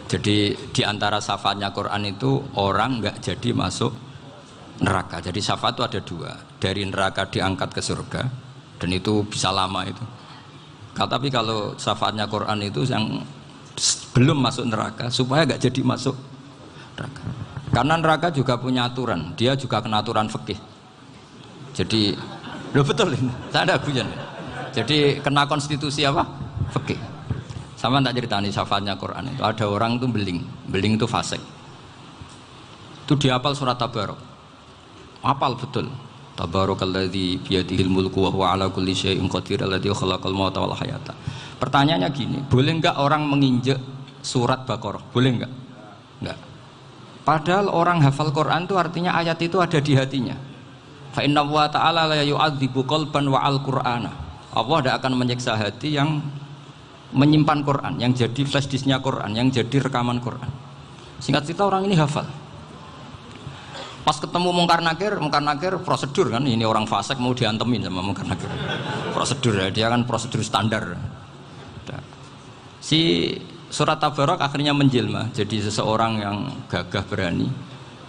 Jadi di antara syafaatnya Quran itu orang nggak jadi masuk neraka. Jadi syafaat itu ada dua, dari neraka diangkat ke surga, dan itu bisa lama itu. Tapi kalau syafaatnya Quran itu yang belum masuk neraka supaya nggak jadi masuk neraka. Karena neraka juga punya aturan, dia juga kena aturan fikih. Jadi, loh betul ini, saya ada guyon. Jadi kena konstitusi apa? Fikih. Sama tak ceritani syafaatnya Quran itu ada orang itu beling itu fasik. Itu dihafal surat Tabarok. Hafal betul. Tabarakalladzi biyadihil mulku wa huwa ala kulli syai'in qadir alladzi khalaqal mauta wal hayata. Pertanyaannya gini, boleh enggak orang menginjek surat Baqarah? Boleh enggak? Enggak. Padahal orang hafal Quran itu artinya ayat itu ada di hatinya. Fa inna wa ta'ala la yu'adzibu qalban wa al-Qur'ana. Allah tidak akan menyiksa hati yang menyimpan Quran, yang jadi flash disknya Quran, yang jadi rekaman Quran. Singkat cerita orang ini hafal. Pas ketemu Mungkar Nakir prosedur kan, ini orang fasik mau diantemin sama Mungkar Nakir. Prosedur ya, dia kan prosedur standar. Si surat Tabarok akhirnya menjelma jadi seseorang yang gagah berani.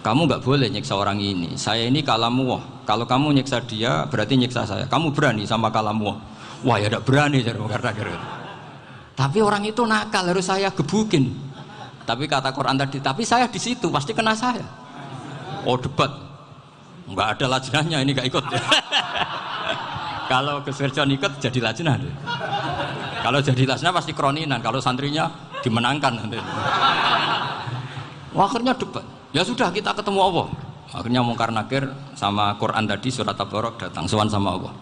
Kamu nggak boleh nyiksa orang ini. Saya ini kalamullah. Kalau kamu nyiksa dia berarti nyiksa saya. Kamu berani sama kalamullah. Wah ya tidak berani jadi Mungkar Nakir. Tapi orang itu nakal, harus saya gebukin. Tapi kata Quran tadi, tapi saya di situ pasti kena saya. Oh debat, nggak ada lajnahnya, ini nggak ikut. Kalau Gus Wirjon ikut jadi lajnah. Kalau jadi lajnah pasti kroninan. Kalau santrinya dimenangkan nanti. Wah, akhirnya debat. Ya sudah kita ketemu Allah. Akhirnya Mungkar Nakir sama Quran tadi surat Tabarok datang sowan sama Allah.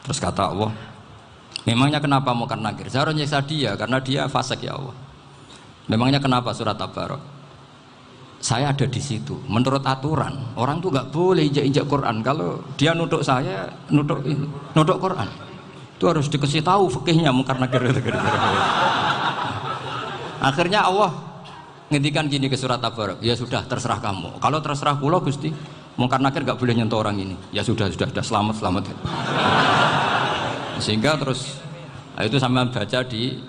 Terus kata Allah, memangnya kenapa Mungkar Nakir? Saya harus nyiksa dia karena dia fasik ya Allah. Memangnya kenapa surat Tabarok? Saya ada di situ. Menurut aturan orang tuh nggak boleh injak-injak Quran. Kalau dia nutuk saya, nutuk Quran, itu harus dikasih tahu fikihnya Mungkar Nakir. Akhirnya Allah ngendikan gini ke surat Tabarok. Ya sudah terserah kamu. Kalau terserah kula Gusti, Mungkar Nakir nggak boleh nyentuh orang ini. Ya sudah selamat. Sehingga terus itu sama baca di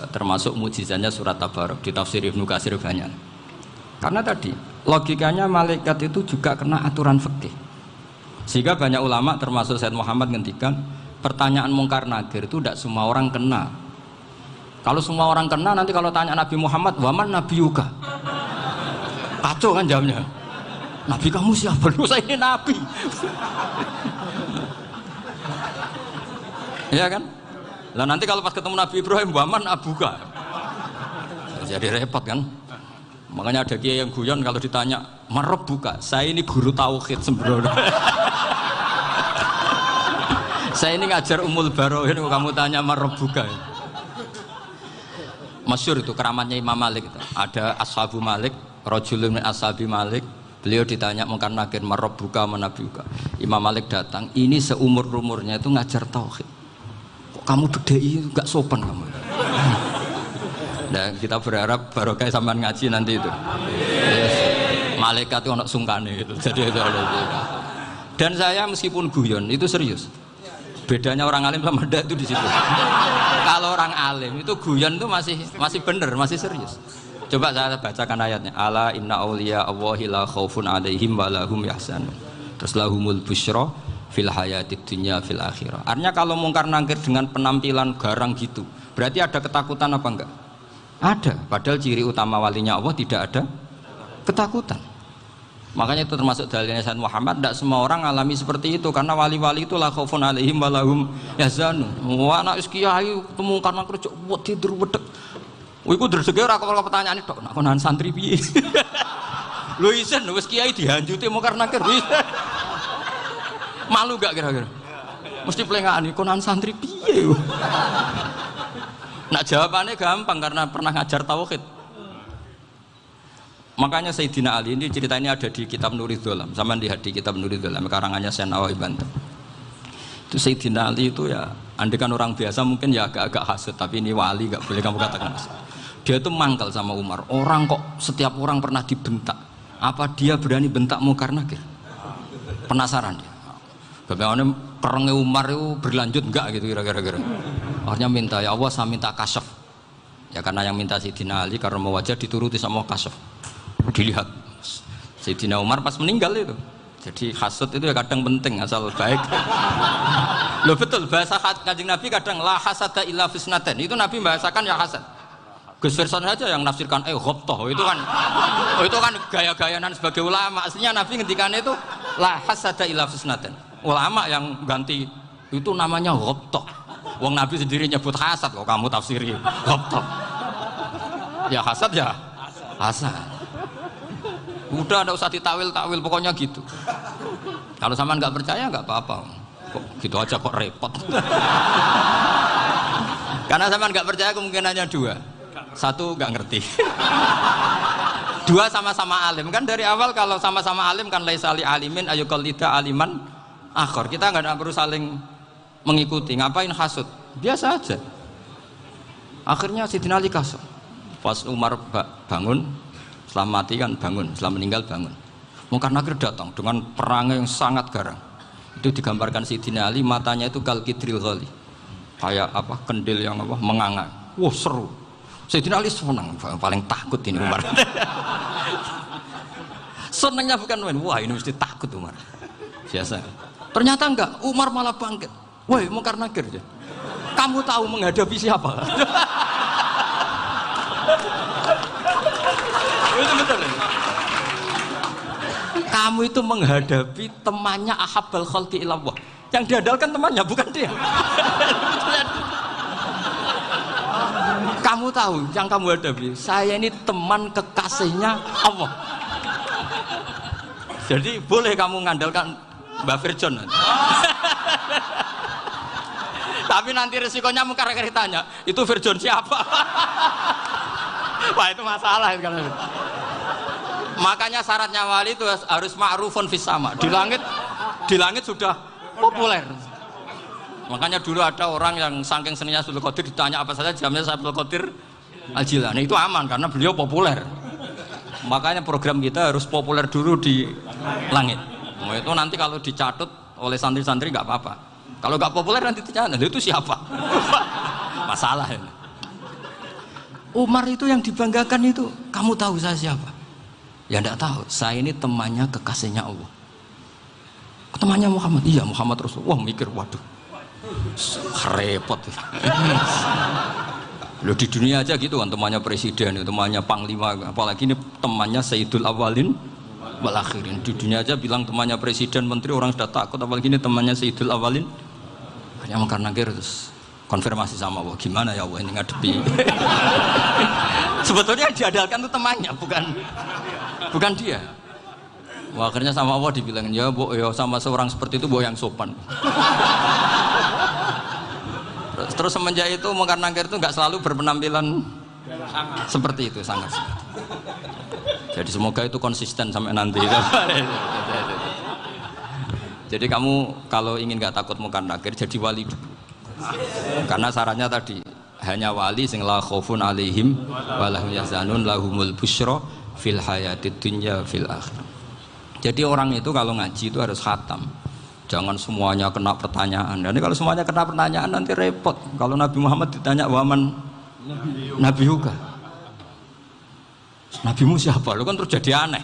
termasuk mukjizatnya surat Tabarok di tafsir Ibnu Katsir banyak. Karena tadi logikanya malaikat itu juga kena aturan fikih. Sehingga banyak ulama termasuk Said Muhammad ngendikan pertanyaan Mungkar Nakir itu tidak semua orang kena. Kalau semua orang kena nanti kalau tanya Nabi Muhammad, waman nabiyuka? Kacau kan jawabnya. Nabi kamu siapa? Lu saya ini nabi. Iya kan? Lah nanti kalau pas ketemu Nabi Ibrahim, waman abuka? Jadi repot kan? Makanya ada kiai yang guyon kalau ditanya marab buka, saya ini guru tauhid sembrono. Saya ini ngajar Ummul Barohin, kamu tanya marab buka. Masyhur itu keramatnya Imam Malik itu. Ada Ashabu Malik, rajulun min ashabi Malik. Beliau ditanya Mungkar Nakir marab buka manabiuka. Imam Malik datang, ini seumur-umurnya itu ngajar tauhid. Kok kamu bedai enggak sopan kamu? Nah, kita berharap barokah sampean ngaji nanti itu. Yes. Malaikat itu anak sungkane gitu. Jadi itu. Dan saya meskipun guyon itu serius. Bedanya orang alim sama ndak itu di situ. Kalau orang alim itu guyon itu masih bener, masih serius. Coba saya bacakan ayatnya. Ala inna auliya Allahi la khaufun alaihim wa lahum yahzanun. Terus lahumul busyra fil hayatid dunya fil akhirah. Artinya kalau Mungkar Nakir dengan penampilan garang gitu, berarti ada ketakutan apa enggak? Ada, padahal ciri utama walinya Allah tidak ada ketakutan. Makanya itu termasuk dalilnya Sayyid Muhammad, tidak semua orang alami seperti itu karena wali-wali itu la khaufun alaihim wa lahum yahzanun. Wah anak kiai ketemu karena kerja tidur wedek. Iku dreseke ora kok pertanyaan itu, nak konan santri piye? Lho isen wis kiai dihanjuti Mungkar Nakir. Malu gak kira-kira? Mesti pelengahan konan santri piye? Nak jawabannya gampang karena pernah ngajar tauhid. Makanya Sayyidina Ali ini cerita ini ada di kitab Nurul Dholam. Sama lihat di kitab Nurul Dholam karangannya Syekh Nawawi Banten. Itu Sayyidina Ali itu ya, andekan orang biasa mungkin ya agak-agak hasut, tapi ini wali gak boleh kamu katakan hasut. Dia itu mangkal sama Umar. Orang kok setiap orang pernah dibentak. Apa dia berani bentak Mungkar Nakir? Penasaran dia. Bagaimana perangnya Umar itu berlanjut enggak gitu kira-kira. Akhirnya minta, ya Allah saya minta kasyaf. Ya karena yang minta Sayyidina Ali karena mau wajah dituruti sama kasuf. Dilihat Sayyidina Umar pas meninggal itu. Jadi hasud itu ya kadang penting asal baik. Loh betul bahasa Kanjeng Nabi kadang la hasada illa fisnaten. Itu Nabi bahasakan ya hasad. Gus Verson saja yang nafsirkan ghobtoh itu kan gaya-gayanan sebagai ulama. Aslinya Nabi ngendikannya itu la hasada illa fisnaten. Ulama yang ganti itu namanya ghobtoh. Wong Nabi sendiri nyebut hasad kok kamu tafsiri ghobtoh. Ya hasad ya hasad. Udah enggak usah ditawil-tawil pokoknya gitu. Kalau sampean nggak percaya nggak apa-apa. Kok gitu aja kok repot. Karena sampean nggak percaya kemungkinannya dua. Satu nggak ngerti. Dua sama-sama alim kan dari awal kalau sama-sama alim kan laisa li alimin ayuqallida aliman akhir. Kita nggak perlu saling mengikuti. Ngapain hasud? Biasa aja. Akhirnya Sayyidina Ali kasut. Pas Umar bangun, setelah mati kan bangun, setelah meninggal bangun. Mungkar Nakir datang dengan perangai yang sangat garang. Itu digambarkan Sayyidina Ali matanya itu kal kidril ghali. Kayak apa? Kendil yang apa? Menganga. Wah seru. Sayyidina Ali senang, paling takut ini Umar. Senangnya bukan main. Wah ini mesti takut Umar. Biasa. Ternyata enggak. Umar malah bangkit. Woi Mungkar Nakir ya. Kamu tahu menghadapi siapa? Itu betul. Kamu itu menghadapi temannya ahabbal khalqi ilallah. Yang diandalkan temannya bukan dia. Kamu tahu yang kamu hadapi. Saya ini teman kekasihnya Allah. Jadi boleh kamu mengandalkan Mbak Virjon. Tapi nanti resikonya Mungkar Nakir tanya, itu Virjon siapa? Wah itu masalah kan. Makanya syaratnya wali itu harus ma'rufun fis sama. Di langit sudah populer. Makanya dulu ada orang yang saking seninya Abdul Qadir ditanya apa saja jamnya Abdul Qadir Al-Jilani itu aman karena beliau populer. Makanya program kita harus populer dulu di langit. Nah, itu nanti kalau dicatut oleh santri-santri nggak apa-apa. Kalau nggak populer nanti ditanya, itu siapa? Masalah ini. Umar itu yang dibanggakan itu, kamu tahu saya siapa? Ya enggak tahu, saya ini temannya kekasihnya Allah. Temannya Muhammad, iya Muhammad Rasulullah. Wah mikir, waduh, repot. Loh di dunia aja gitu kan, temannya presiden, temannya panglima, apalagi ini temannya Sayyidul Awalin wal Akhirin. Di dunia aja bilang temannya presiden, menteri, orang sudah takut, apalagi ini temannya Sayyidul Awalin. Hanya Mungkar Nakir terus konfirmasi sama Allah, gimana ya Allah ini ngadepi. Sebetulnya yang diandalkan itu temannya, bukan dia. Wah, akhirnya sama Allah dibilang, ya bu, ya sama seorang seperti itu bu yang sopan. Terus semenjak itu Mungkar Nakir itu nggak selalu berpenampilan seperti itu, sangat. Jadi semoga itu konsisten sampai nanti. Jadi kamu kalau ingin nggak takut Mungkar Nakir jadi wali dulu. Karena syaratnya tadi hanya wali sing la khaufun alaihim wa lahum yahzanun lahumul busyra fil hayatid dunya fil akhirah. Jadi orang itu kalau ngaji itu harus khatam. Jangan semuanya kena pertanyaan. Dan kalau semuanya kena pertanyaan nanti repot. Kalau Nabi Muhammad ditanya waman Nabi juga. Nabimu siapa? Lu kan terus jadi aneh.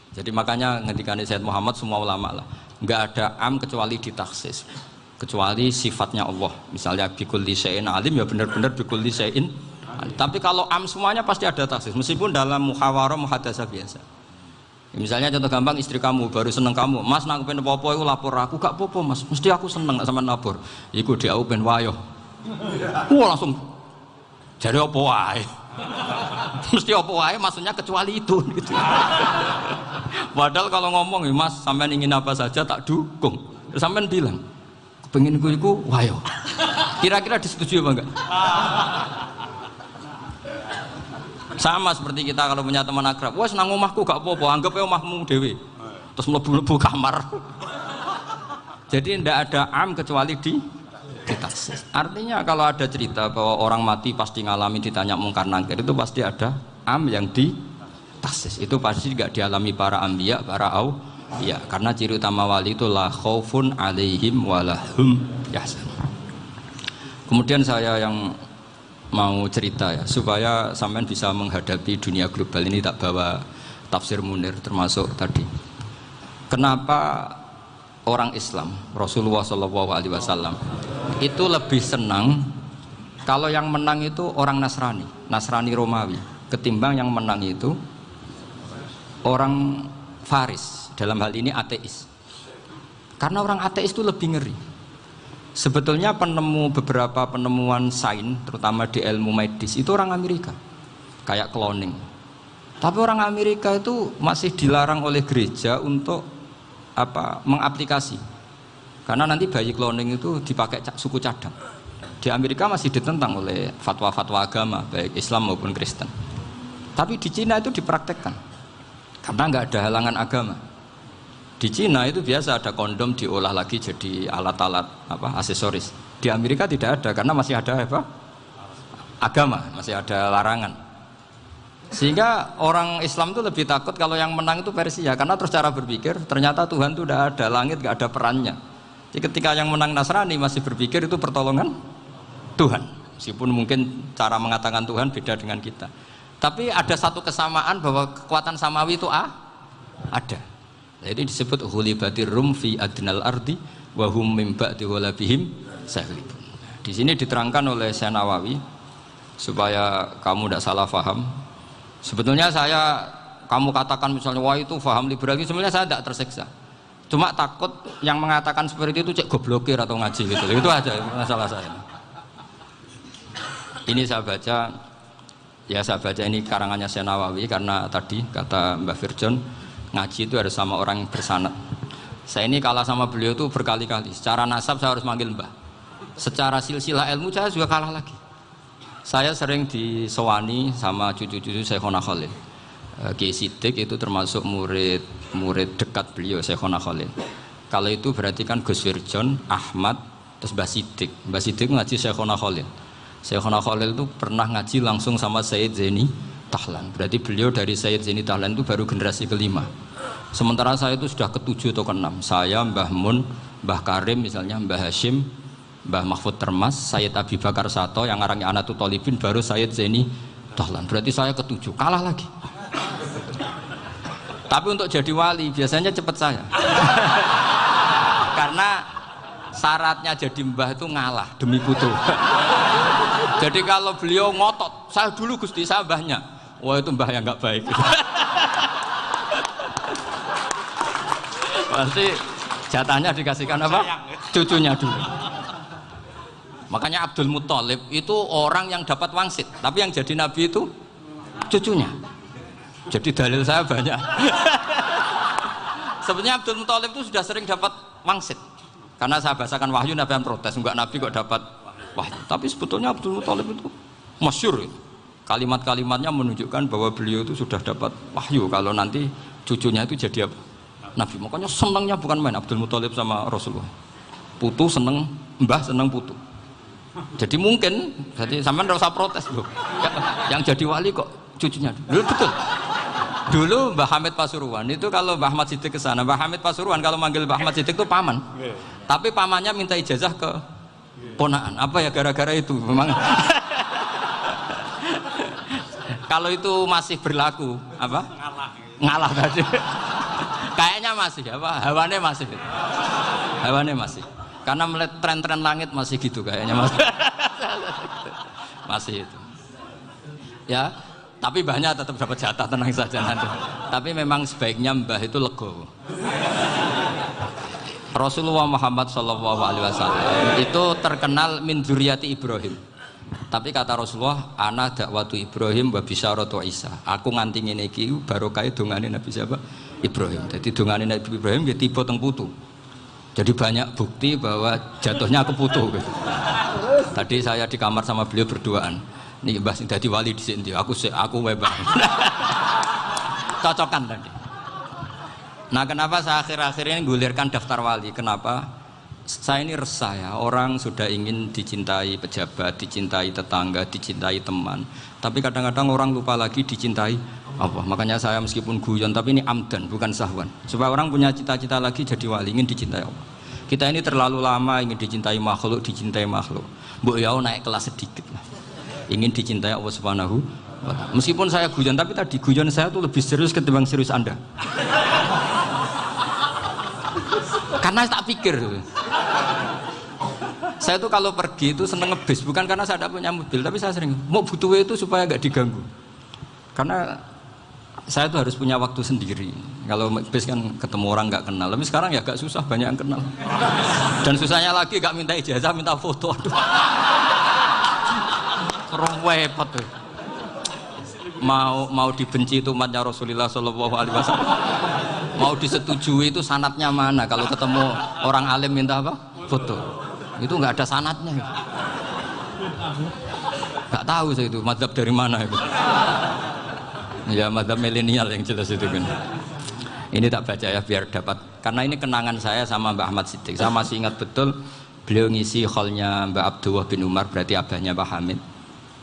Jadi makanya ngendikane Sayyid Muhammad semua ulama lah, nggak ada am kecuali ditaksis, kecuali sifatnya Allah. Misalnya bikulli syai'in alim ya benar-benar bikulli syai'in. Tapi kalau am semuanya pasti ada taksis, meskipun dalam muhawarah muhadasah biasa. Misalnya contoh gampang, istri kamu baru seneng kamu, mas nak pengen apa-apa itu lapor aku, gak apa-apa mas, mesti aku seneng nak sama lapor. Iku dia aku pengen wayo. Wah langsung jadi apa wae. Mesti apa wae maksudnya kecuali itu gitu. Padahal kalau ngomong ya mas sampean ingin apa saja tak dukung. Terus sampean bilang kepengin iku wayo. Kira-kira disetujui apa enggak? Sama seperti kita kalau punya teman akrab, wes nang omahku gak apa-apa, anggap ya omahmu dewe. Terus mlebu-mlebu kamar. Jadi tidak ada am kecuali di ditaksis. Artinya kalau ada cerita bahwa orang mati pasti ngalami ditanya Mungkar Nakir, itu pasti ada am yang ditaksis. Itu pasti tidak dialami para anbiya, para auliya. Karena ciri utama wali itu la khaufun alaihim walahum yahzanun. Kemudian saya yang mau cerita ya supaya sampean bisa menghadapi dunia global ini, tak bawa tafsir Munir termasuk tadi. Kenapa orang Islam Rasulullah SAW itu lebih senang kalau yang menang itu orang Nasrani Romawi ketimbang yang menang itu orang Faris, dalam hal ini ateis. Karena orang ateis itu lebih ngeri. Sebetulnya beberapa penemuan sains, terutama di ilmu medis, itu orang Amerika, kayak cloning. Tapi orang Amerika itu masih dilarang oleh gereja untuk mengaplikasi. Karena nanti bayi cloning itu dipakai suku cadang. Di Amerika masih ditentang oleh fatwa-fatwa agama, baik Islam maupun Kristen. Tapi di Cina itu dipraktekkan, karena nggak ada halangan agama. Di Cina itu biasa ada kondom diolah lagi jadi alat-alat aksesoris. Di Amerika tidak ada karena masih ada agama, masih ada larangan. Sehingga orang Islam itu lebih takut kalau yang menang itu Persia, karena terus cara berpikir ternyata Tuhan itu tidak ada, langit nggak ada perannya. Jadi ketika yang menang Nasrani masih berpikir itu pertolongan Tuhan, meskipun mungkin cara mengatakan Tuhan beda dengan kita. Tapi ada satu kesamaan bahwa kekuatan samawi itu ada. Jadi disebut ghulibatir rum fi adnal ardi wa hum min ba'di ghalabihim saghlibun. Di sini diterangkan oleh Syekh Nawawi supaya kamu tidak salah paham. Sebetulnya kamu katakan misalnya wah itu paham liberal, sebenarnya saya tidak tersiksa. Cuma takut yang mengatakan seperti itu cek goblokir atau ngaji gitu. Itu aja masalah saya. Ini saya baca ini karangannya Syekh Nawawi karena tadi kata Mbak Firjon ngaji itu harus sama orang yang bersanad. Saya ini kalah sama beliau itu berkali-kali. Secara nasab saya harus manggil Mbah. Secara silsilah ilmu saya juga kalah lagi. Saya sering disewani sama cucu-cucu Syekhona Khalil. Kiai Siddiq itu termasuk murid dekat beliau Syekhona Khalil. Kalau itu berarti kan Gus Firjon, Ahmad, terus Mbah Siddiq. Mbah Siddiq ngaji Syekhona Khalil. Syekhona Khalil itu pernah ngaji langsung sama Sayyid Zaini Tahlan. Berarti beliau dari Sayyid Zaini Tahlan itu baru generasi kelima. Sementara saya itu sudah ke-7 atau ke-6. Saya, Mbah Mun, Mbah Karim misalnya, Mbah Hashim, Mbah Mahfud Termas, Sayyid Abi Bakar Sato, yang ngarangnya Anatul Thalibin, baru Sayyid Zaini Tahlan. Berarti saya ke-7, kalah lagi. Tapi untuk jadi wali biasanya cepat saya. Karena syaratnya jadi mbah itu ngalah demi putu. Jadi kalau beliau ngotot, saya dulu Gusti, saya mbahnya. Wah itu mbah yang nggak baik. Pasti jatahnya dikasihkan apa? Cucunya dulu. Makanya Abdul Muthalib itu orang yang dapat wangsit, tapi yang jadi nabi itu cucunya. Jadi dalil saya banyak. Sebenarnya Abdul Muthalib itu sudah sering dapat wangsit. Karena saya bahasakan wahyu, Nabi yang protes, enggak nabi kok dapat wahyu. Tapi sebetulnya Abdul Muthalib itu masyhur. Kalimat-kalimatnya menunjukkan bahwa beliau itu sudah dapat wahyu kalau nanti cucunya itu jadi apa? Nabi. Makanya senangnya bukan main Abdul Muthalib sama Rasulullah. Putu seneng, mbah seneng putu. Jadi mungkin, jadi sampean enggak usah protes loh. Yang jadi wali kok cucunya dulu. Betul. Dulu Mbah Hamid Pasuruan itu kalau Mbah Ahmad Siddiq ke sana, Mbah Hamid Pasuruan kalau manggil Mbah Ahmad Siddiq itu paman. Tapi pamannya minta ijazah ke ponakan. Apa ya gara-gara itu memang. Kalau itu masih berlaku apa? Ngalah tadi. Kayaknya masih apa? Hawane masih. Karena melihat tren-tren langit masih gitu kayaknya masih. Masih itu. Ya, tapi mbahnya tetap dapat jatah, tenang saja nanti. Tapi memang sebaiknya mbah itu legowo. Rasulullah Muhammad SAW itu terkenal min dzurriyyati Ibrahim. Tapi kata Rasulullah, ana dakwatu Ibrahim wa bisyaratu Isa. Aku nganti ngene iki barokah dongane Nabi siapa? Ibrahim. Jadi dongane Nabi Ibrahim ya tiba teng putu. Jadi banyak bukti bahwa jatuhnya ke putu gitu. Tadi saya di kamar sama beliau berduaan. Nih Mbah sing dadi wali di sini, aku webang. Cocokan tadi. Nah kenapa saya akhir-akhir ini gulirkan daftar wali? Kenapa? Saya ini resah ya, orang sudah ingin dicintai pejabat, dicintai tetangga, dicintai teman. Tapi kadang-kadang orang lupa lagi dicintai Allah. Makanya saya meskipun guyon, tapi ini amdan, bukan sahwan. Supaya orang punya cita-cita lagi jadi wali, ingin dicintai Allah. Kita ini terlalu lama ingin dicintai makhluk. Mbok ya naik kelas sedikit lah. ingin dicintai Allah Subhanahu wa Ta'ala. Meskipun saya guyon, tapi tadi guyon saya tuh lebih serius ketimbang serius Anda. Karena tak pikir. Saya tuh kalau pergi itu seneng ngebis, bukan karena saya tidak punya mobil, tapi saya sering mau butuh itu supaya nggak diganggu. Karena saya tuh harus punya waktu sendiri. Kalau bis kan ketemu orang nggak kenal, tapi sekarang ya agak susah, banyak yang kenal. Dan susahnya lagi nggak minta ijazah, minta foto. Repot tuh. Mau dibenci itu umatnya Rasulullah Shallallahu Alaihi Wasallam. Mau disetujui itu sanatnya mana? Kalau ketemu orang alim minta apa? Foto. Itu nggak ada sanatnya. Nggak tahu saya itu mazhab dari mana itu. Ya mazhab milenial yang jelas itu kan. Ini tak baca ya biar dapat, karena ini kenangan saya sama Mbak Ahmad Siddiq. Saya masih ingat betul beliau ngisi hallnya Mbak Abdullah bin Umar, berarti abahnya Mbak Hamid.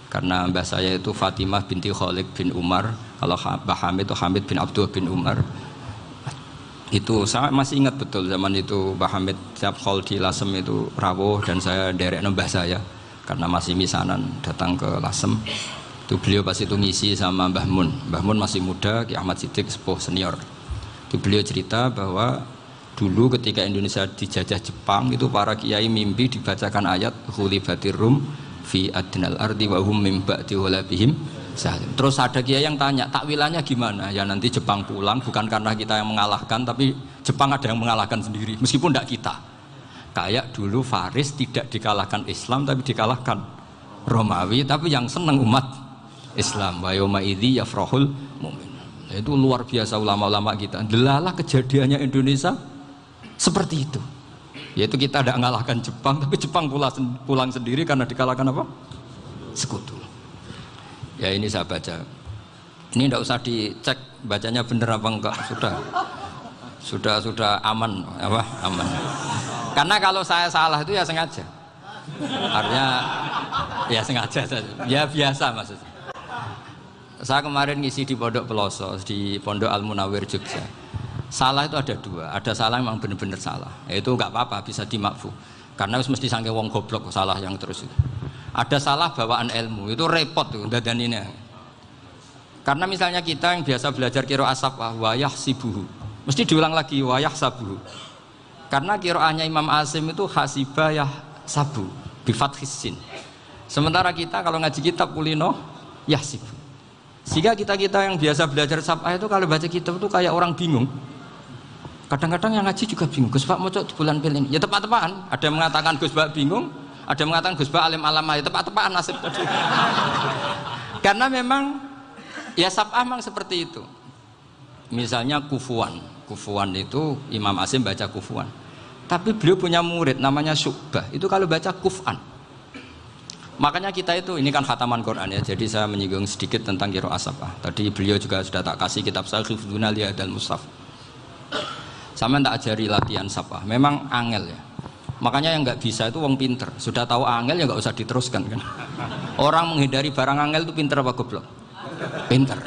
Karena mbah saya itu Fatimah binti Khalid bin Umar, kalau Mbak Hamid itu Hamid bin Abdullah bin Umar. Itu saya masih ingat betul zaman itu Mbak Hamid setiap hall di Lasem itu rawuh dan saya derek mbah saya karena masih misanan datang ke Lasem. Itu beliau pas itu ngisi sama Mbah Mun. Mbah Mun masih muda, Ki Ahmad Siddiq sepuh senior. Itu beliau cerita bahwa dulu ketika Indonesia dijajah Jepang itu para kiai mimpi dibacakan ayat ghulibatir rum fi adnal ardi wa hum min ba'di ghalabihim. Terus ada kiai yang tanya, takwilannya gimana? Ya nanti Jepang pulang bukan karena kita yang mengalahkan, tapi Jepang ada yang mengalahkan sendiri, meskipun tidak kita. Kayak dulu Faris tidak dikalahkan Islam tapi dikalahkan Romawi, tapi yang senang umat Islam. Wa yauma idzi yafrahul mu'min. Itu luar biasa ulama-ulama kita. Delalah kejadiannya Indonesia seperti itu. Yaitu kita tidak mengalahkan Jepang, tapi Jepang pulang sendiri karena dikalahkan apa? Sekutu. Ya ini saya baca. Ini tidak usah dicek bacanya benar apa enggak, sudah aman apa? Aman. Karena kalau saya salah itu ya sengaja. Artinya ya sengaja saja. Ya biasa maksudnya. Saya kemarin ngisi di Pondok Peloso, di Pondok Al Munawir Jogja. Salah itu ada dua, ada salah memang benar-benar salah. Itu enggak apa-apa, bisa dimakfu. Karena mesti sangke wong goblok salah yang terus itu. Ada salah bawaan ilmu, itu repot tuh dadaninnya. Karena misalnya kita yang biasa belajar qiraah sab'ah wayah sibuhu, mesti diulang lagi wayah sabuhu. Karena qiraahnya Imam Asim itu hasibah yah sabu bifathis sin. Sementara kita kalau ngaji kitab kulino yahsibu. Sehingga kita yang biasa belajar sab'ah itu kalau baca kitab itu kayak orang bingung. Kadang-kadang yang ngaji juga bingung. Gus Pak mau di bulan pilih ini. Ya tepat-tepatan. Ada yang mengatakan Gus Pak bingung, ada yang mengatakan Gus Pak alim alamah. Ya tepat-tepatan nasib tadi. Karena memang ya sab'ah memang seperti itu. Misalnya kufuan. Kufuan itu Imam Asim baca kufuan. Tapi beliau punya murid namanya Syu'bah. Itu kalau baca kuf'an. Makanya kita itu, ini kan khataman Quran ya, jadi saya menyinggung sedikit tentang qiraah sab'ah. Tadi beliau juga sudah tak kasih kitab saya Hifdzuna Liyadal Mushaf. Sama tak ajari latihan sab'ah. Memang angel ya. Makanya yang nggak bisa itu wong pinter. Sudah tahu angel ya nggak usah diteruskan kan. Orang menghindari barang angel itu pinter apa goblok? Pinter.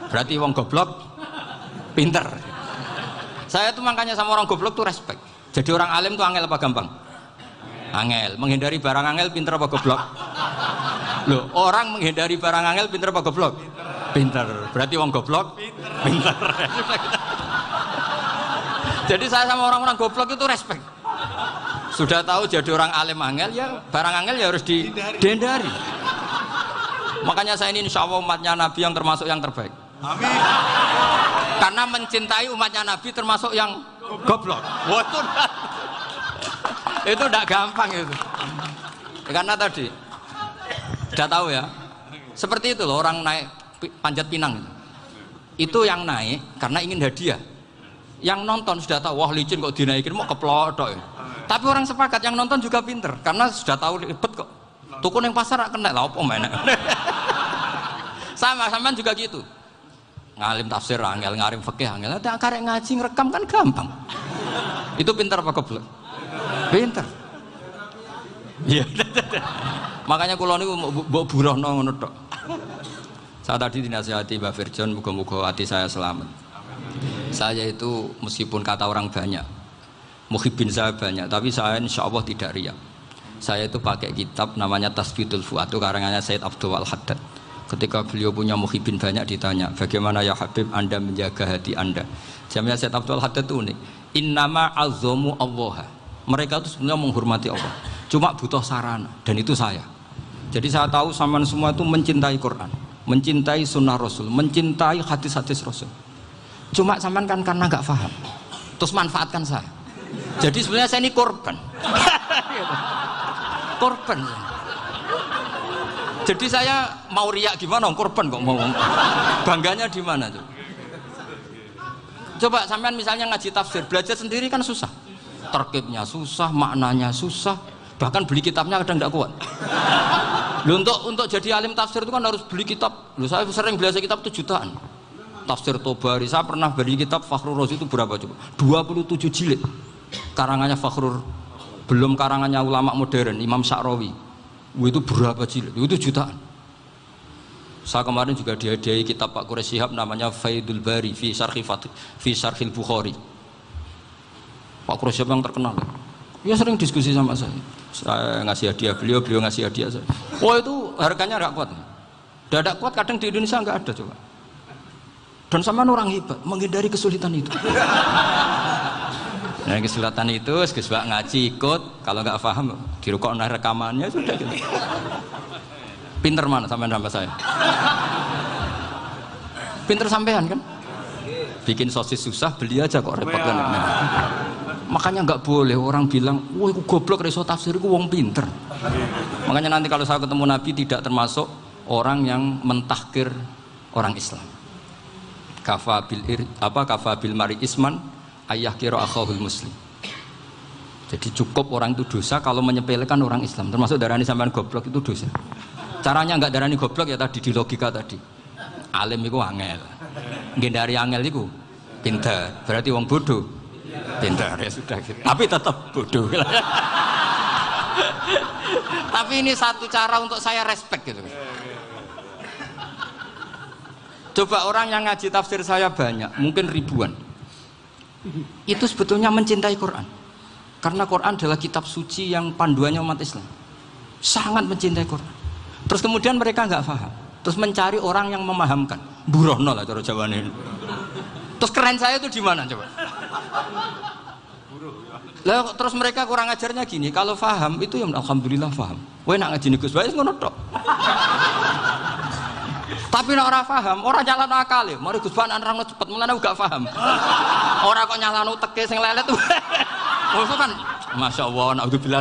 Berarti wong goblok pinter. Saya tuh makanya sama orang goblok tuh respect. Jadi orang alim tuh angel apa gampang? Angel. Menghindari barang angel pinter apa goblok? Loh, orang menghindari barang angel pinter apa goblok? Pinter. Berarti wong goblok pinter. Jadi saya sama orang-orang goblok itu respect. Sudah tahu jadi orang alim angel ya barang angel ya harus dihindari. Makanya saya ini insya Allah umatnya Nabi yang termasuk yang terbaik. Amin. Karena mencintai umatnya Nabi termasuk yang goblok. Itu tidak gampang itu. Karena tadi sudah tahu ya. Seperti itu loh orang naik panjat pinang itu yang naik karena ingin hadiah. Yang nonton sudah tahu wah licin kok dinaikin mau keplodok ya. Tapi orang sepakat yang nonton juga pinter karena sudah tahu ribet kok. Tukun yang pasar kena lah apa mana. Sama juga gitu. Ngalim tafsir angel, ngalim fikih angel. Ada karek ngaji ngerekam kan gampang. Itu pinter apa goblok? Pinter. Iya. Makanya kula niku mbok burohno ngono tok. Saya tadi dinasihati Mbak Firjon muga-muga hati saya selamat. Saya itu meskipun kata orang banyak, muhibbin saya banyak, tapi saya insya Allah tidak riya. Saya itu pakai kitab namanya Tasbitul Fuad, itu karangannya Said Abdul Al-Haddad. Ketika beliau punya muhibin banyak ditanya, bagaimana ya Habib Anda menjaga hati Anda? Jamnya Said Abdul Al-Haddad itu unik. Innama azzamu Allah. Mereka itu sebenarnya menghormati Allah. Cuma butuh sarana, dan itu saya. Jadi saya tahu sampean semua itu mencintai Quran, mencintai sunnah Rasul, mencintai hadis-hadis Rasul. Cuma sampean kan karena nggak paham, terus manfaatkan saya. Jadi sebenarnya saya ini korban. Korban. Jadi saya mau riak gimana? Korban kok mau. Bangganya di mana tuh? Coba sampean misalnya ngaji tafsir, belajar sendiri kan susah. Terkibnya susah, maknanya susah. Bahkan beli kitabnya kadang tidak kuat. Loh, untuk jadi alim tafsir itu kan harus beli kitab. Loh, saya sering belajar kitab itu jutaan. Tafsir Tobari, saya pernah beli kitab Fakhrur Razi itu berapa coba? 27 jilid. Karangannya Fakhrur, belum karangannya ulama modern Imam Sya'rawi. Itu berapa jilid? Itu jutaan. Saya kemarin juga dihadiahi kitab Pak Quraish Shihab namanya Faidul Bari fi Syarhil Bukhari. Pak Quraish Shihab yang terkenal. Dia sering diskusi sama saya. Saya ngasih hadiah beliau, beliau ngasih hadiah saya. Oh itu harganya nggak kuat. Tidak kuat kadang di Indonesia nggak ada coba. Dan sama orang hebat menghindari kesulitan itu. Nah kesulitan itu, sebab ngaji ikut, kalau nggak paham dirukokno rekamannya sudah gitu. Pinter mana sampean sama saya? Pinter sampean kan? Bikin sosis susah, beli aja kok repot kan? Nah, makanya nggak boleh orang bilang, wah aku goblok reso tafsir, aku wong pinter. Makanya nanti kalau saya ketemu Nabi tidak termasuk orang yang mentahkir orang Islam. Kafabil mari isman ayah kira akhahul muslim. Jadi cukup orang itu dosa kalau menyepelekan orang Islam, termasuk darani sampean goblok itu dosa. Caranya nggak darani goblok ya tadi di logika tadi. Alim itu angel, ngendari angel itu pinter, berarti wong bodoh pinter ya sudah gitu. Tapi tetap bodoh. Tapi ini satu cara untuk saya respect gitu. Coba orang yang ngaji tafsir saya banyak, mungkin ribuan. Itu sebetulnya mencintai Quran. Karena Quran adalah kitab suci yang panduannya umat Islam. Sangat mencintai Quran. Terus kemudian mereka nggak paham. Terus mencari orang yang memahamkan. Burohno lah cara Jawane. Terus keren saya itu di mana coba? Lah terus mereka kurang ajarnya gini, kalau paham itu ya alhamdulillah paham. Kowe nak ngaji Gus Bae ngono tok. Tapi nek ora paham, ora nyalano akale. Mari Gus Bae nerangno cepet, mulane gak paham. Ora kok nyalano teke sing lelet. Maksud kan Masya Allah, naudzubillah.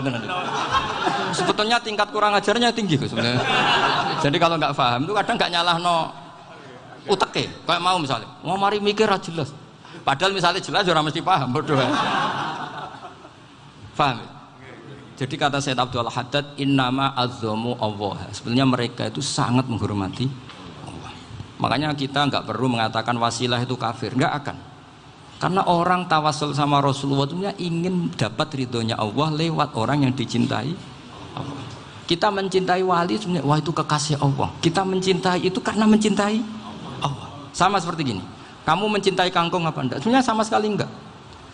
Sebetulnya tingkat kurang ajarnya tinggi Gus sebenarnya. Jadi kalau nggak paham itu kadang nggak nyalahno uteke. Kayak mau misalnya, mau mari mikir aja jelas. Padahal misalnya jelas orang mesti paham, bodoh. Paham? Jadi kata Said Abdul Haddad, innama azzamu Allah. Sebenarnya mereka itu sangat menghormati Allah. Makanya kita nggak perlu mengatakan wasilah itu kafir, nggak akan. Karena orang tawasul sama Rasulullah itu ingin dapat ridhonya Allah lewat orang yang dicintai Allah. Kita mencintai wali sebenarnya, wah itu kekasih Allah. Kita mencintai itu karena mencintai Allah. Sama seperti gini, kamu mencintai kangkung apa enggak? Sebenarnya sama sekali enggak.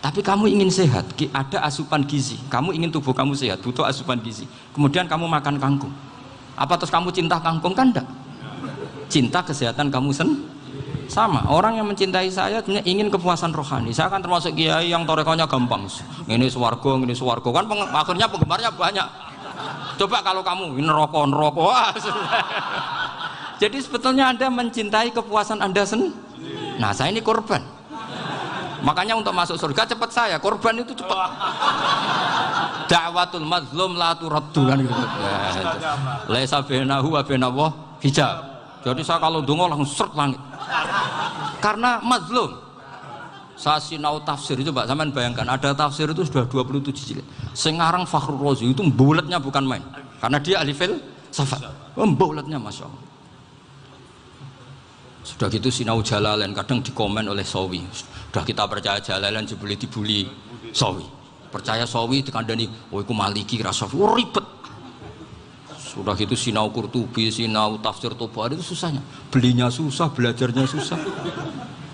Tapi kamu ingin sehat, ada asupan gizi. Kamu ingin tubuh kamu sehat, butuh asupan gizi. Kemudian kamu makan kangkung. Apa terus kamu cinta kangkung? Kan enggak. Cinta kesehatan kamu sama. Orang yang mencintai saya sebenarnya ingin kepuasan rohani. Saya kan termasuk kiai yang torekonya gampang. Ini swarga, kan akhirnya penggemarnya banyak. Coba kalau kamu neraka. Jadi sebetulnya Anda mencintai kepuasan Anda sendiri. Nah, saya ini korban. Makanya untuk masuk surga cepat saya, korban itu cepat. Da'watul mazlum la turaddu kan gitu. Laisa bainahu wa bainallah hijab. Jadi saya kalau dongo langsung seret langit. Karena mazlum. Saya sinau tafsir itu Pak, sampean bayangkan ada tafsir itu sudah 27 jilid. Sengarang Fakhrur Razi itu bulatnya bukan main. Karena dia ahli filsafat. Bulatnya Masya Allah. Sudah gitu sinau Jalalain kadang dikomen oleh Sawi. Sudah kita percaya Jalalain jebule dibuli Sawi. Percaya Sawi dikandani, "Oh iku Maliki Rasafi." Oh ribet. Sudah gitu sinau Qurtubi, sinau tafsir Tobari itu susahnya. Belinya susah, belajarnya susah.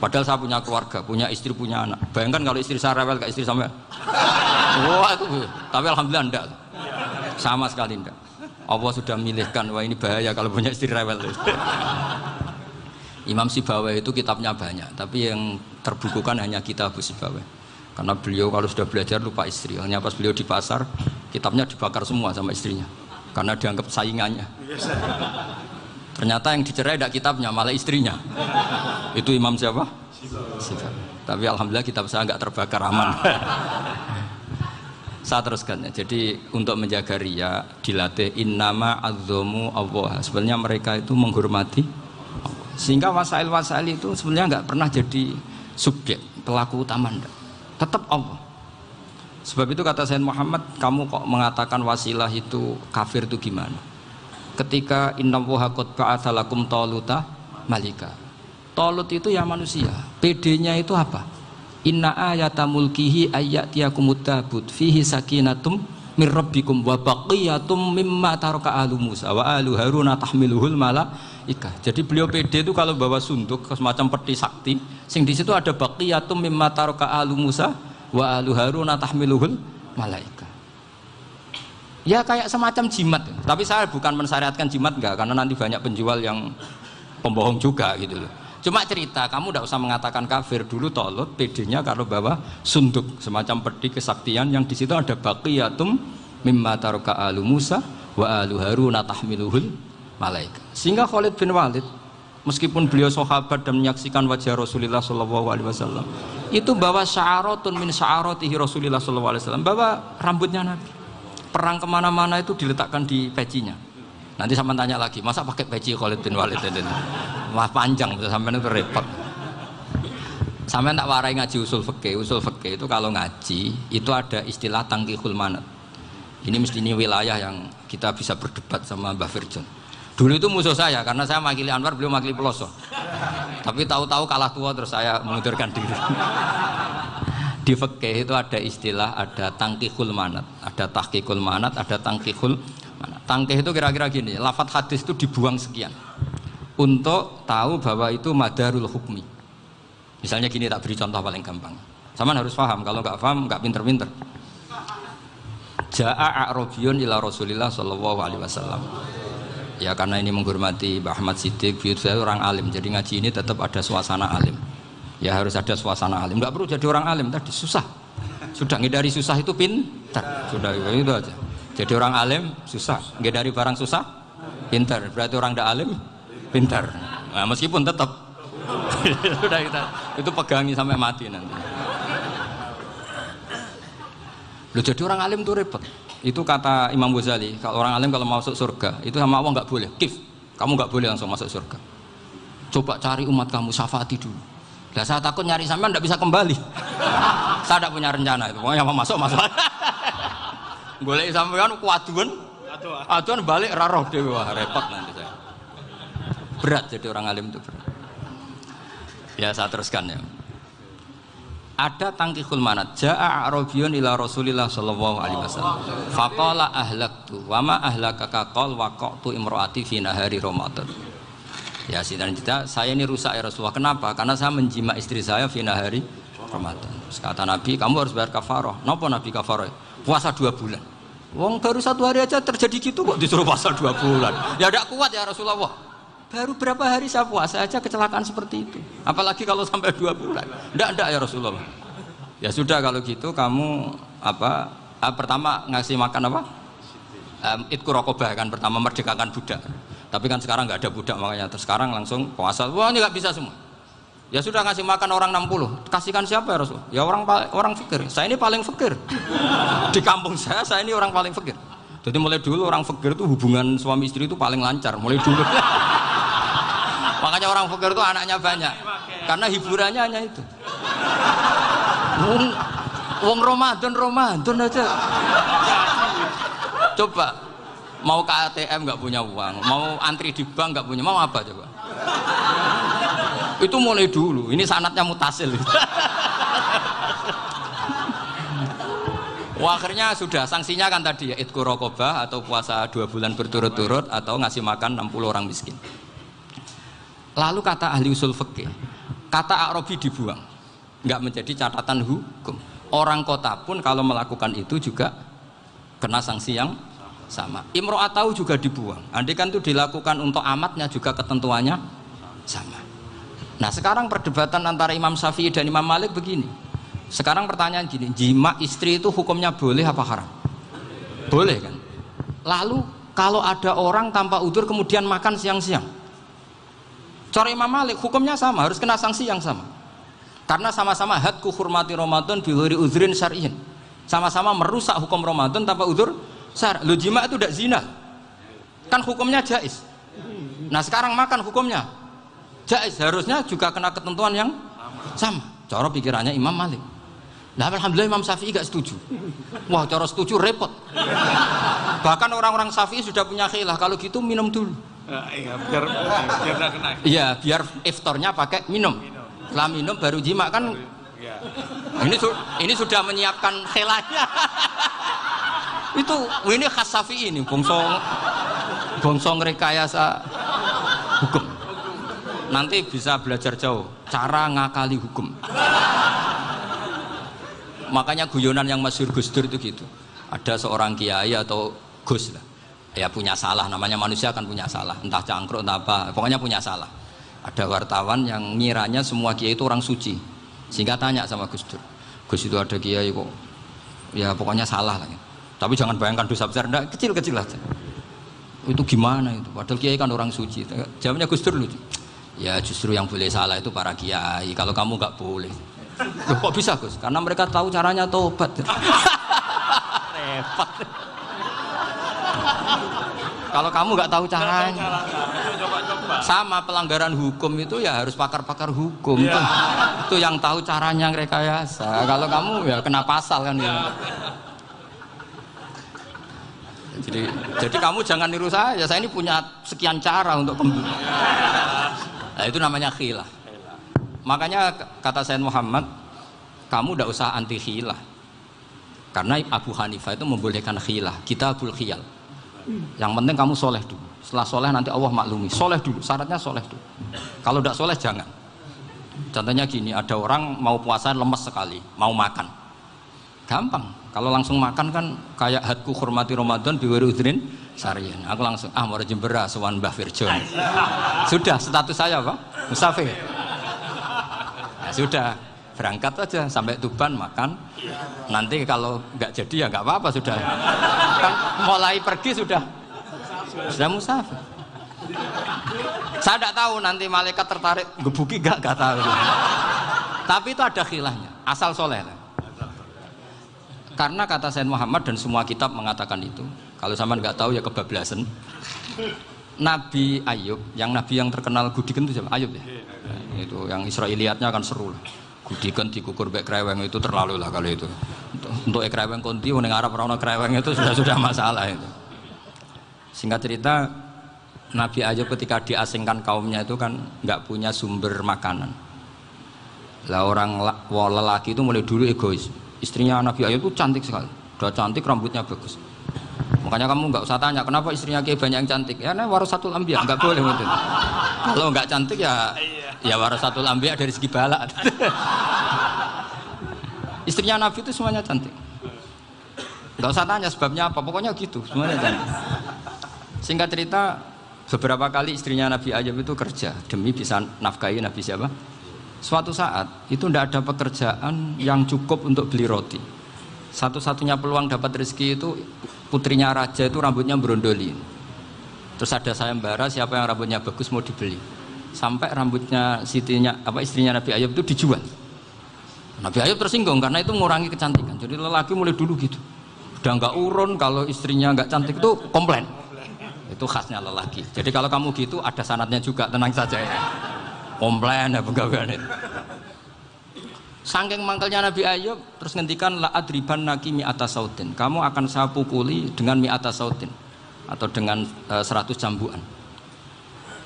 Padahal saya punya keluarga, punya istri, punya anak. Bayangkan kalau istri saya rewel kayak istri sampai. Wah itu. Tapi alhamdulillah enggak. Sama sekali enggak. Allah sudah milihkan, wah ini bahaya kalau punya istri rewel. Imam Sibawai itu kitabnya banyak, tapi yang terbukukan hanya kitab Sibawai. Karena beliau kalau sudah belajar lupa istri. Hanya pas beliau di pasar, kitabnya dibakar semua sama istrinya. Karena dianggap saingannya. Ternyata yang dicerai tidak kitabnya, malah istrinya. Itu Imam siapa? Sibawai. Tapi alhamdulillah kitab saya nggak terbakar, aman. Saya teruskan ya. Jadi untuk menjaga riya dilatih innama azzamu Allah. Sebenarnya mereka itu menghormati Allah. Sehingga wasail-wasail itu sebenarnya nggak pernah jadi subjek pelaku utama, enggak. Tetap Allah. Sebab itu kata Sayyid Muhammad, kamu kok mengatakan wasilah itu kafir itu gimana? Ketika innallaha qad ba'atsa lakum taluta malika. Talut itu ya manusia. PD-nya itu apa? Inna ayata mulkihi ayyatiyakumut tabut fihi sakinatum mir rabbikum wa baqiyatum mimma taraka alu Musa wa alu Haruna tahmiluhul malaikah. Jadi beliau PD itu kalau bawa sunduk semacam peti sakti, sing di situ ada baqiyatum mimma taraka alu Musa wa alu Haruna tahmiluhul malaikah. Ya kayak semacam jimat. Tapi saya bukan mensyariatkan jimat enggak, karena nanti banyak penjual yang pembohong juga gitu loh. Cuma cerita, kamu tidak usah mengatakan kafir. Dulu Talut PD-nya kalau bawa sunduk semacam peti kesaktian yang di situ ada baqiyatum mimma taraka alu Musa wa alu Haruna tahmiluhul malaika. Sehingga Khalid bin Walid meskipun beliau sahabat dan menyaksikan wajah Rasulullah SAW, itu bawa sya'aratun min sya'aratihi Rasulullah SAW, bawa rambutnya Nabi. Perang kemana-mana itu diletakkan di pecinya. Nanti sama tanya lagi, masa pakai peci Khalid bin Walid ini? Wah panjang, sampai itu repot. Sampai tak warai ngaji usul fikih. Usul fikih itu kalau ngaji itu ada istilah tangkihul manat. Ini mesti ini wilayah yang kita bisa berdebat sama Mbah Firjon. Dulu itu musuh saya karena saya makili Anwar, beliau makili Peloso. Tapi tahu-tahu kalah tua terus saya mengundurkan diri. Di fikih itu ada istilah, ada tangkihul manat, ada tahqiqul manat, ada tangkihul manat. Tangkih itu kira-kira gini, lafadz hadis itu dibuang sekian untuk tahu bahwa itu madarul hukmi. Misalnya gini, tak beri contoh paling gampang. Sama harus paham, kalau nggak paham nggak pinter-pinter. Ja'a a'rabiyun ila Rasulillah sallallahu alaihi wasallam. Ya karena ini menghormati Mbah Ahmad Siddiq, saya orang alim, jadi ngaji ini tetap ada suasana alim. Ya harus ada suasana alim. Nggak perlu jadi orang alim tadi susah. Sudah ngindari susah itu pintar. Sudah itu aja. Jadi orang alim susah, ngindari barang susah pintar. Berarti orang tidak alim pintar. Nah, meskipun tetap sudah kita itu pegangi sampai mati nanti. Loh, jadi orang alim itu repot. Itu kata Imam Ghazali, kalau orang alim kalau masuk surga itu sama Allah nggak boleh. Kif, kamu nggak boleh langsung masuk surga. Coba cari umat kamu, syafaati dulu. Nah, saya takut nyari sampean nggak bisa kembali. Saya tidak punya rencana itu. Pokoknya mau masuk. Boleh sampean kuaduan, aduan balik raroh dewe, wah repot nanti saya. Berat jadi orang alim itu berat. Ya saya teruskan ya. Ada tangkihul manat. Ja'a a'rabiyun ila Rasulillah sallallahu alaihi wasallam. Faqala ahlaktu wa ma ahlakaka qal waqa'tu imraati fi nahari Ramadan. Ya dan kita, saya ini rusak ya Rasulullah. Kenapa? Karena saya menjima istri saya fi nahari Ramadan. Kata Nabi, kamu harus bayar kafarah. Napa Nabi kafarah? Puasa 2 bulan. Wong baru 1 hari aja terjadi gitu kok disuruh puasa 2 bulan. Ya tidak kuat ya Rasulullah. Baru berapa hari saya puasa aja kecelakaan seperti itu. Apalagi kalau sampai 2 bulan. Tidak ya Rasulullah. Ya sudah kalau gitu kamu pertama ngasih makan apa? Itqu raqabah kan, pertama merdekakan budak. Tapi kan sekarang nggak ada budak makanya terus sekarang langsung puasa. Wah ini nggak bisa semua. Ya sudah ngasih makan orang 60. Kasihkan siapa ya Rasul? Ya orang fakir. Saya ini paling fakir. Di kampung saya ini orang paling fakir. Jadi mulai dulu orang fakir itu hubungan suami istri itu paling lancar. Mulai dulu. Makanya orang fakir itu anaknya banyak. Karena hiburannya hanya itu. Wong Ramadan aja. Coba mau ke ATM nggak punya uang, mau antri di bank nggak punya, mau apa coba? Itu mulai dulu. Ini sanatnya mutasil. Wah, akhirnya sudah sanksinya kan tadi ya itqu raqabah atau puasa 2 bulan berturut-turut atau ngasih makan 60 orang miskin. Lalu kata ahli usul fikih, kata a'rabi dibuang, nggak menjadi catatan hukum. Orang kota pun kalau melakukan itu juga kena sanksi yang sama. Imro'atahu juga dibuang. Andai kan itu dilakukan untuk amatnya juga ketentuannya sama. Nah sekarang perdebatan antara Imam Syafi'i dan Imam Malik begini. Sekarang pertanyaan gini, jima istri itu hukumnya boleh apa haram? Boleh kan? Lalu kalau ada orang tanpa udzur kemudian makan siang-siang, cara Imam Malik hukumnya sama, harus kena sanksi yang sama. Karena sama-sama hadku hurmati Ramadan bi ghairi udzrin syar'iyyin. Sama-sama merusak hukum Ramadan tanpa udzur syar'i. Lu jima itu tidak zina. Kan hukumnya jaiz. Nah, sekarang makan hukumnya jaiz, harusnya juga kena ketentuan yang sama. Cara pikirannya Imam Malik. Nah, alhamdulillah Imam Syafi'i gak setuju. Wah, cara setuju repot. Bahkan orang-orang Syafi'i sudah punya khilaf, kalau gitu minum dulu. Iya, biar gak kena. Iya, biar iftarnya pakai minum. Setelah minum baru jima kan. Ya. Ini sudah menyiapkan khilafnya. Ini khas Syafi'i ini, bongsong rekayasa hukum. Nanti bisa belajar jauh cara ngakali hukum. Makanya guyonan yang masyhur Gus Dur itu gitu. Ada seorang kiai atau Gus lah, ya punya salah, namanya manusia kan punya salah, entah cangkruk entah apa, pokoknya punya salah. Ada wartawan yang ngiranya semua kiai itu orang suci, sehingga tanya sama Gus Dur, Gus itu ada kiai kok, ya pokoknya salah lah. Tapi jangan bayangkan dosa besar, enggak, kecil-kecil aja. Itu gimana itu? Padahal kiai kan orang suci. Jawabnya Gus Dur lucu. Ya justru yang boleh salah itu para kiai, kalau kamu nggak boleh. Loh, kok bisa Gus? Karena mereka tahu caranya tobat. Repot. Kalau kamu nggak tahu caranya, sama pelanggaran hukum itu ya harus pakar-pakar hukum. Itu yang tahu caranya rekayasa. Kalau kamu ya kena pasal kan ya. Jadi kamu jangan niru saya. Saya ini punya sekian cara untuk nah, itu namanya khilaf. Makanya kata Sayyid Muhammad, kamu tidak usah anti khilaf. Karena Abu Hanifah itu membolehkan khilaf, kitabul khiyal. Yang penting kamu soleh dulu. Setelah soleh nanti Allah maklumi. Soleh dulu, syaratnya soleh dulu. Kalau tidak soleh jangan. Contohnya gini, ada orang mau puasa lemes sekali, mau makan. Gampang. Kalau langsung makan kan kayak hadku hormati Ramadan biwiri udrin syar'iyyin. Aku langsung mau jembera sowan Mbah Firjon. Sudah status saya apa? Musafir. Ya sudah, berangkat aja sampai Tuban makan. Nanti kalau nggak jadi ya nggak apa-apa sudah. Kan mulai pergi sudah musafir. Saya tidak tahu nanti malaikat tertarik gebuki nggak tahu. Tapi itu ada khilafnya, asal soleh. Karena kata Sayyid Muhammad dan semua kitab mengatakan itu. Kalau sama nggak tahu ya kebablasan. Nabi Ayub, nabi yang terkenal Gudiken itu siapa? Ayub ya. Itu yang Israiliyatnya kan seru lah. Gudiken dikukur bek kreweng itu terlalu lah kalau itu. Untuk kreweng konti ning Arab ora ono kreweng itu sudah masalah itu. Singkat cerita, Nabi Ayub ketika diasingkan kaumnya itu kan nggak punya sumber makanan. Lah orang lelaki itu mulai dulu egois. Istrinya Nabi Ayub itu cantik sekali, udah cantik, rambutnya bagus. Makanya kamu nggak usah tanya kenapa istrinya kayak banyak yang cantik. Ya, nah warasatul anbiya nggak boleh gitu. Kalau nggak cantik ya warasatul anbiya dari segi balak. Istrinya Nabi itu semuanya cantik. Nggak usah tanya sebabnya apa, pokoknya gitu, semuanya cantik. Singkat cerita, beberapa kali istrinya Nabi Ayub itu kerja demi bisa nafkahi Nabi siapa? Suatu saat itu tidak ada pekerjaan yang cukup untuk beli roti. Satu-satunya peluang dapat rezeki itu putrinya raja itu rambutnya berondoli. Terus ada sayembara siapa yang rambutnya bagus mau dibeli. Sampai rambutnya istrinya Nabi Ayub itu dijual. Nabi Ayub tersinggung karena itu mengurangi kecantikan. Jadi lelaki mulai dulu gitu. Udah nggak urun kalau istrinya nggak cantik itu komplain. Itu khasnya lelaki. Jadi kalau kamu gitu ada sanadnya juga, tenang saja ya. Komplain ya pegawaian itu. Saking mangkelnya Nabi Ayub terus ngendikan la adriban naki mi'ata sautin. Kamu akan saya pukuli dengan mi'ata sautin atau dengan 100 cambukan.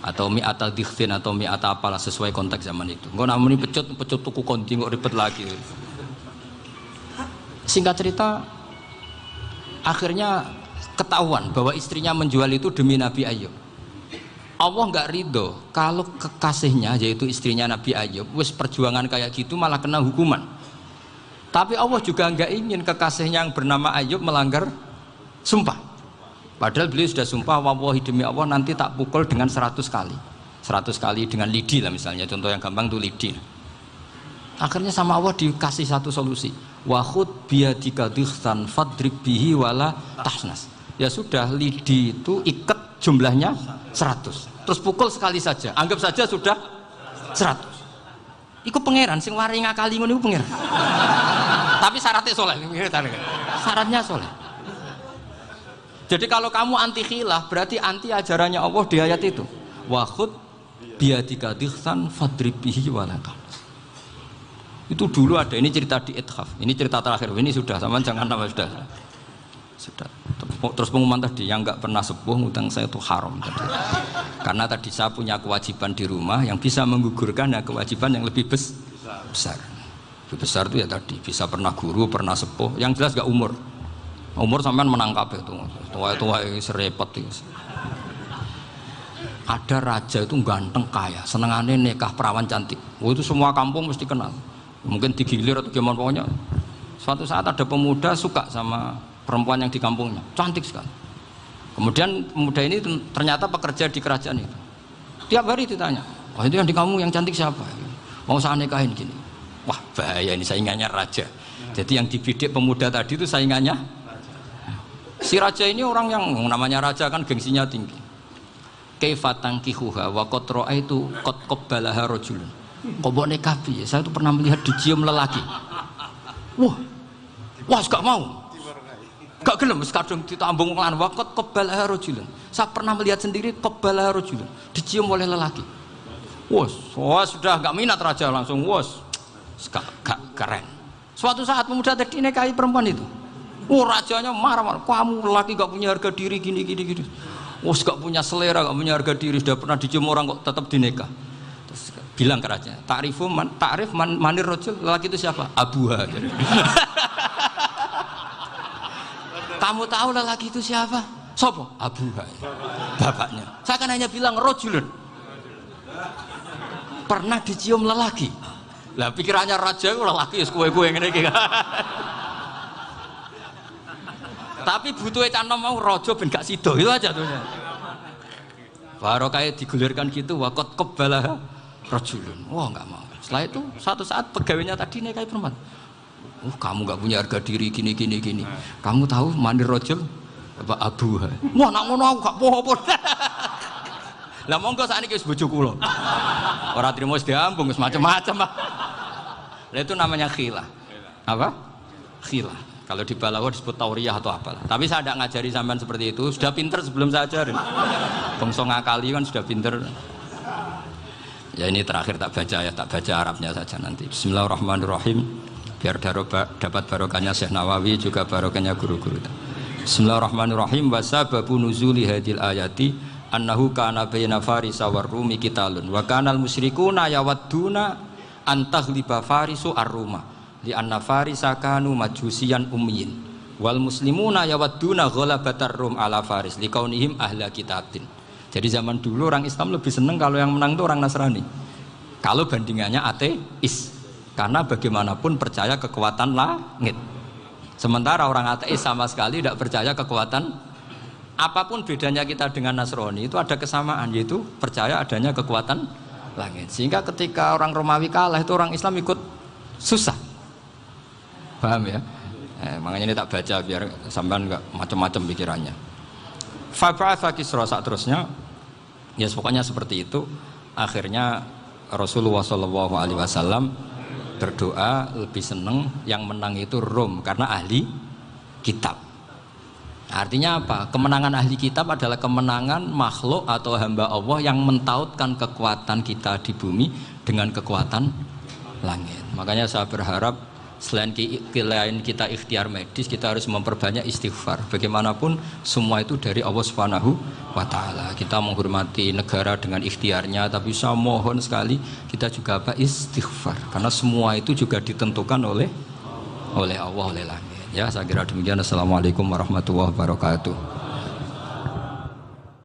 Atau mi'ata dikhtin atau mi'ata apalah sesuai konteks zaman itu. Engko namanya pecut tuku konti kok ribet lagi. Singkat cerita akhirnya ketahuan bahwa istrinya menjual itu demi Nabi Ayub. Allah nggak ridho kalau kekasihnya yaitu istrinya Nabi Ayub wis perjuangan kayak gitu malah kena hukuman. Tapi Allah juga nggak ingin kekasihnya yang bernama Ayub melanggar sumpah. Padahal beliau sudah sumpah, wallahi demi Allah nanti tak pukul dengan 100 kali. 100 kali dengan lidi lah misalnya, contoh yang gampang itu lidi. Akhirnya sama Allah dikasih satu solusi. Wa khud biyadika dighsan fadrib bihi wala tahnas. Ya sudah, lidi itu ikat jumlahnya 100. Terus pukul sekali saja. Anggap saja sudah 100. Iku pangeran sing wari ngakali ngono iku pangeran. Tapi syaratnya soleh. Syaratnya soleh. Jadi kalau kamu anti khilaf berarti anti ajarannya Allah di ayat itu. Wa khud biyadika dighsan fadrib bihi wala tahnas. Itu dulu ada, ini cerita di Ithaf, ini cerita terakhir, ini sudah, sama jangan nama sudah. Terus pengumuman tadi, yang nggak pernah sepuh ngutang saya itu haram tadi. Karena tadi saya punya kewajiban di rumah yang bisa menggugurkan ya kewajiban yang lebih besar. Lebih besar itu ya tadi, bisa pernah guru, pernah sepuh, yang jelas nggak umur. Umur sampean menangkap itu, tua-tua serepot itu. Ada raja itu ganteng kaya, senengannya nikah perawan cantik. Oh, itu semua kampung mesti kenal. Mungkin digilir atau gimana pokoknya. Suatu saat ada pemuda suka sama perempuan yang di kampungnya, cantik sekali. Kemudian pemuda ini ternyata pekerja di kerajaan itu. Tiap hari ditanya, wah itu yang di kampung yang cantik siapa? Mau saya nikahin gini. Wah bahaya ini, saingannya raja. Jadi yang dibidik pemuda tadi itu saingannya. Si raja ini orang yang namanya raja kan gengsinya tinggi. Kaifatang kihuha wa qad ra'aitu qad qabbalaha rajulun. Kobok nikapi, saya itu pernah melihat dicium lelaki. Wah, gak mau. Gak gelem, kadang ditambung lan waqat qabbalaha rajulun. Saya pernah melihat sendiri qabbalaha rajulun, dicium oleh lelaki. Wah, sudah gak minat raja langsung, gak keren. Suatu saat pemuda tadi nikahi perempuan itu. Rajanya marah-marah, kamu lelaki gak punya harga diri gini. Gak punya selera, gak punya harga diri, sudah pernah dicium orang kok tetap dinikah. Bilang ke raja, ta'rif manir rajul, lelaki itu siapa? Abuha. Kamu tahu lelaki itu siapa? Sopo? Abuha. Bapaknya. Saya kan hanya bilang rajulun. Pernah dicium lelaki. Lah pikirannya raja itu lelaki ya kue-kue ngene iki. Tapi butuhnya canom mau raja ben gak sida itu aja tuh. Baru kayak digulirkan gitu waqat qabbalah rajulun. Wah nggak mau. Setelah itu suatu saat pegawainya tadi nikahi perempuan. Kamu nggak punya harga diri gini. Kamu tahu mandir rajul apa abuha? Wah nak ngono aku gak poho. Lah monggo sakniki wis bojo kula. Ora trimo wis diambung wis macam-macam. Lah itu namanya khilah. Apa? Khilah. Kalau di balaghah disebut tauriyah atau apalah. Tapi saya tidak ngajari sampean seperti itu. Sudah pinter sebelum saya ajarin. Bangsa ngakali kan sudah pinter. Ya ini terakhir tak baca Arabnya saja nanti. Bismillahirrahmanirrahim. Biar dapat barokahnya Syekh Nawawi juga barokahnya guru-guru. Bismillahirrahmanirrahim. Wasababu nuzuli hadil ayati annahu kana baina farisa war rumi qitalun wa kanal musyrikuna yawadduna antaghliba farisu ar-ruma li anna farisa kanu majusiyan ummiyin wal muslimuna yawadduna ghalabatar rum ala faris liqaunihim ahla kitabin. Jadi zaman dulu orang Islam lebih senang kalau yang menang itu orang Nasrani. Kalau bandingannya ateis, karena bagaimanapun percaya kekuatan langit. Sementara orang ateis sama sekali tidak percaya kekuatan. Apapun bedanya kita dengan Nasrani itu ada kesamaan, yaitu percaya adanya kekuatan langit. Sehingga ketika orang Romawi kalah itu orang Islam ikut susah. Paham ya? Makanya ini tak baca biar sampean enggak macam-macam pikirannya. Fab'atha Kisra saat terusnya, ya pokoknya seperti itu. Akhirnya Rasulullah SAW berdoa lebih senang yang menang itu Rom karena ahli kitab. Artinya apa? Kemenangan ahli kitab adalah kemenangan makhluk atau hamba Allah yang mentautkan kekuatan kita di bumi dengan kekuatan langit. Makanya saya berharap selain kita ikhtiar medis, kita harus memperbanyak istighfar. Bagaimanapun semua itu dari Allah Subhanahu wa Ta'ala. Kita menghormati negara dengan ikhtiarnya, tapi saya mohon sekali kita juga istighfar, karena semua itu juga ditentukan oleh Allah, oleh langit. Ya, saya kira demikian. Assalamualaikum warahmatullahi wabarakatuh.